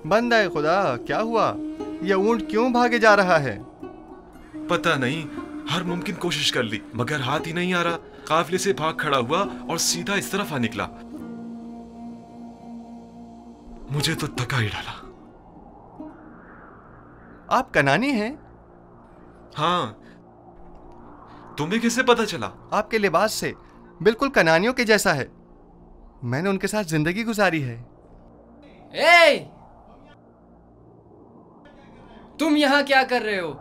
बंद है खुदा, क्या हुआ? यह ऊंट क्यों भागे जा रहा है? पता नहीं, हर मुमकिन कोशिश कर ली मगर हाथ ही नहीं आ रहा। काफिले से भाग खड़ा हुआ और सीधा इस तरफ आ निकला। मुझे तो थका ही डाला। आप कनानी हैं? हाँ, तुम्हें कैसे पता चला? आपके लिबास से बिल्कुल कनानियों के जैसा है। मैंने उनके साथ जिंदगी गुजारी है। तुम यहाँ क्या कर रहे हो?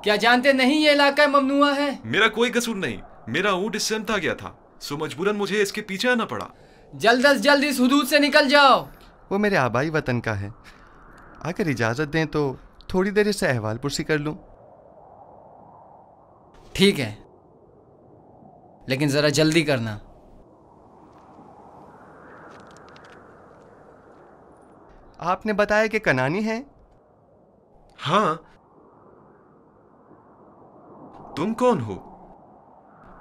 क्या जानते नहीं ये इलाका ममनुआ है? मेरा कोई कसूर नहीं, मेरा ऊंट इससे अमता गया था, सो मजबूरन मुझे इसके पीछे आना पड़ा। जल्द अज जल्द इस हुदूद से निकल जाओ। वो मेरे आबाई वतन का है। अगर इजाजत दें तो थोड़ी देर इससे अहवाल पुरसी कर लूं। ठीक है, लेकिन जरा जल्दी करना। आपने बताया कि कनानी है? हाँ, तुम कौन हो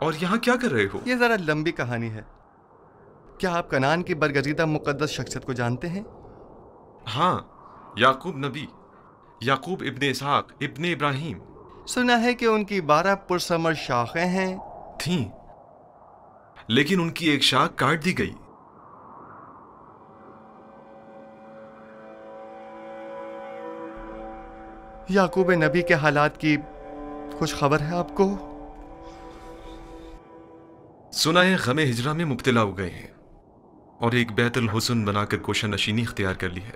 और यहाँ क्या कर रहे हो? यह जरा लंबी कहानी है। क्या आप कनान की बरगजीदा मुकद्दस शख्सियत को जानते हैं? हाँ, याकूब नबी, याकूब इब्ने इसहाक इब्ने इब्राहिम। सुना है कि उनकी 12 पुरसमर शाखें हैं। थीं, लेकिन उनकी एक शाख काट दी गई। याकूब नबी के हालात की कुछ खबर है आपको? सुना है गमे हिजरा में मुब्तला हो गए हैं और एक बैतुल हुस्न बनाकर कोशा नशीनी इख्तियार कर ली है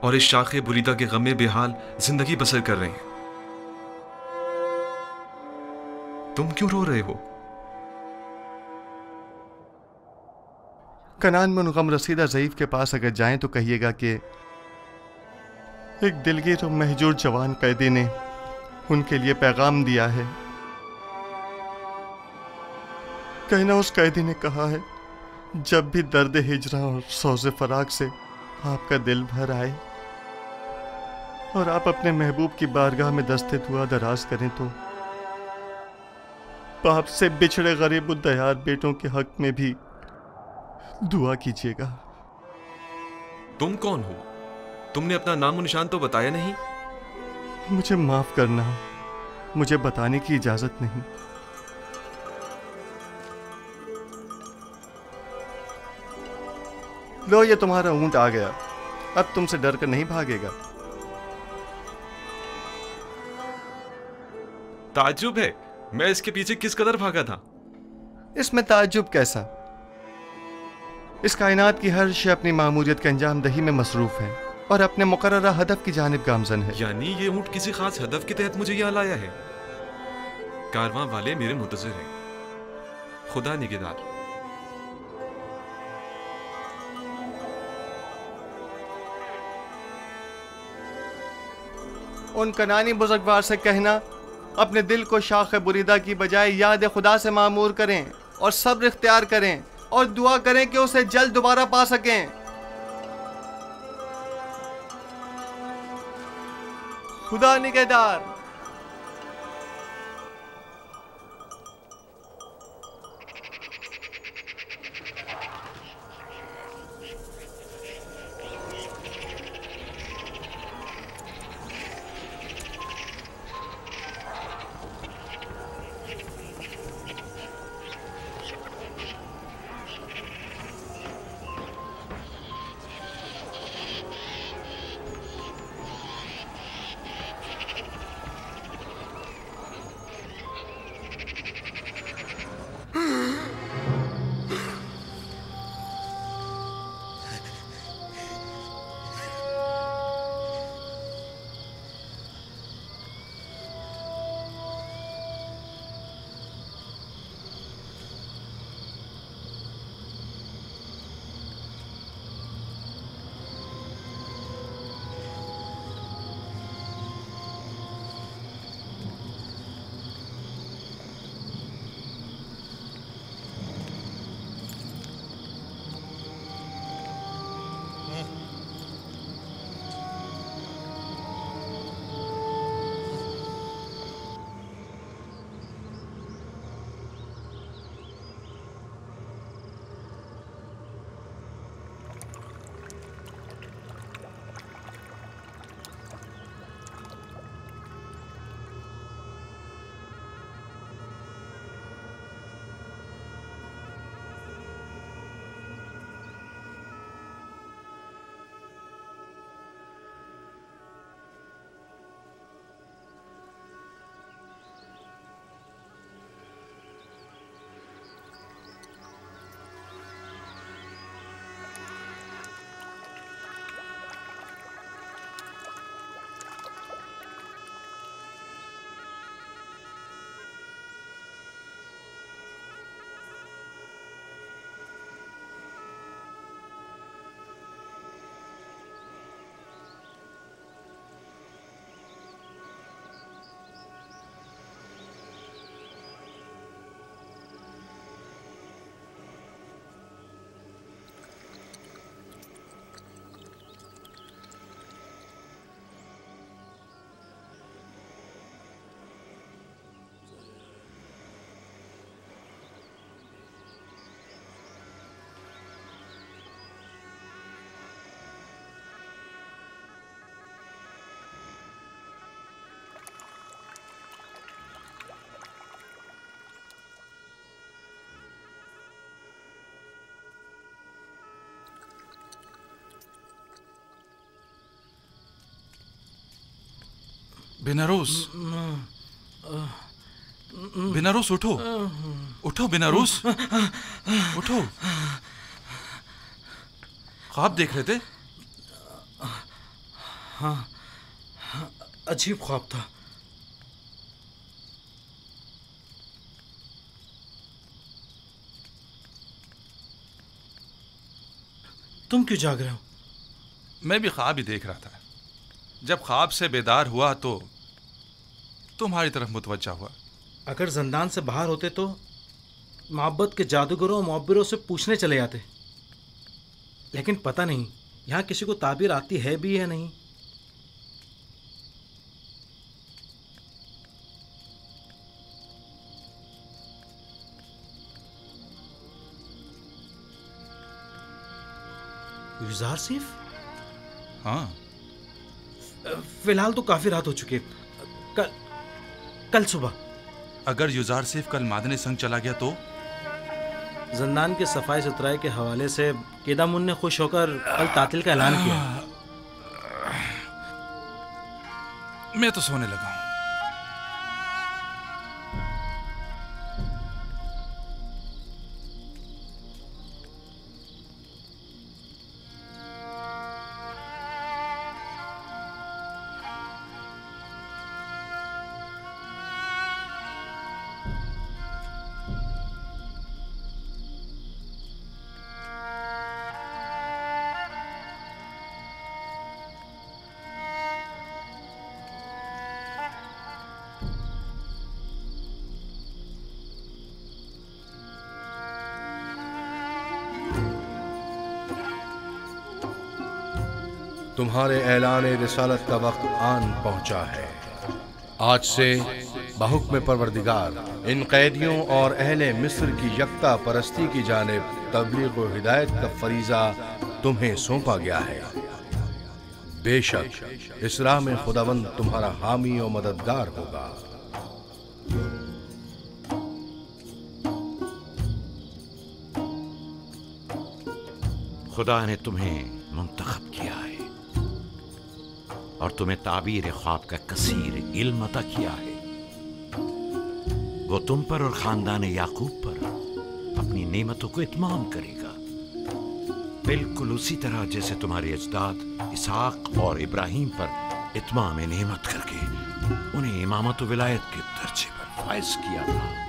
और इस शाखे बुरीदा के गमे बेहाल जिंदगी बसर कर रहे हैं। तुम क्यों रो रहे हो? कनान में उन गम रसीदा ज़ईफ के पास अगर जाएं तो कहिएगा कि एक दिलगीर और महजूर जवान कैदी ने उनके लिए पैगाम दिया है। कहना उस कैदी ने कहा है, जब भी दर्द हिजरा और सौज़े फराग से आपका दिल भर आए और आप अपने महबूब की बारगाह में दस्ते दुआ दराज करें तो बाप से बिछड़े गरीब उद्दयार बेटों के हक में भी दुआ कीजिएगा। तुम कौन हो? तुमने अपना नाम और निशान तो बताया नहीं। मुझे माफ करना, मुझे बताने की इजाजत नहीं। लो, ये तुम्हारा ऊंट आ गया। अब तुमसे डर कर नहीं भागेगा। ताज्जुब है, मैं इसके पीछे किस कदर भागा था। इसमें ताज्जुब कैसा? इस कायनात की हर शय अपनी मामूलियत के अंजाम दही में मसरूफ है और अपने मुकर्ररा हदफ की जानिब गामजन है। यानी ये ऊंट किसी खास हदफ के तहत मुझे यहाँ लाया है। कारवां वाले मेरे मुंतज़िर हैं। खुदा निगहदार। उन कनानी बुजुर्गवार से कहना, अपने दिल को शाख बुरीदा की बजाय याद खुदा से मामूर करें और सब्र इख्तियार करें और दुआ करें कि उसे जल्द दोबारा पा सकें। खुदा निगहदार। बेनारोस, बेनारोस उठो, उठो बेनारोस, उठो। ख्वाब देख रहे थे? हाँ, अजीब ख्वाब था। तुम क्यों जाग रहे हो? मैं भी ख्वाब ही देख रहा था। जब ख्वाब से बेदार हुआ तो तुम्हारी तरफ मुतवज्जा हुआ। अगर जिंदान से बाहर होते तो मोहब्बत के जादूगरों और मुअब्बिरों से पूछने चले जाते, लेकिन पता नहीं यहाँ किसी को ताबीर आती है भी या नहीं। युजार सिफ? हाँ, फिलहाल तो काफी रात हो चुकी है। कल सुबह अगर युजार सिफ कल मादने संग चला गया तो? जिंदान के सफाई सुथराई के हवाले से केदामुन ने खुश होकर कल तातिल का ऐलान किया। मैं तो सोने लगा हूं। तुम्हारे ऐलान रिसालत का वक्त आन पहुंचा है। आज से बहुक्म परवरदिगार इन कैदियों और अहले मिस्र की यकता परस्ती की जानिब तबलीग व हिदायत का फरीजा तुम्हें सौंपा गया है। बेशक इस राह में खुदावंद तुम्हारा हामी और मददगार होगा। खुदा ने तुम्हें मुंतखब किया है और तुम्हें ताबीर ख्वाब का कसीर इल्म अता किया है। वो तुम पर और खानदान याकूब पर अपनी नेमतों को इत्माम करेगा, बिल्कुल उसी तरह जैसे तुम्हारे अजदाद इसहाक और इब्राहिम पर इत्माम नेमत करके उन्हें इमामत व विलायत के दर्जे पर फायज किया था।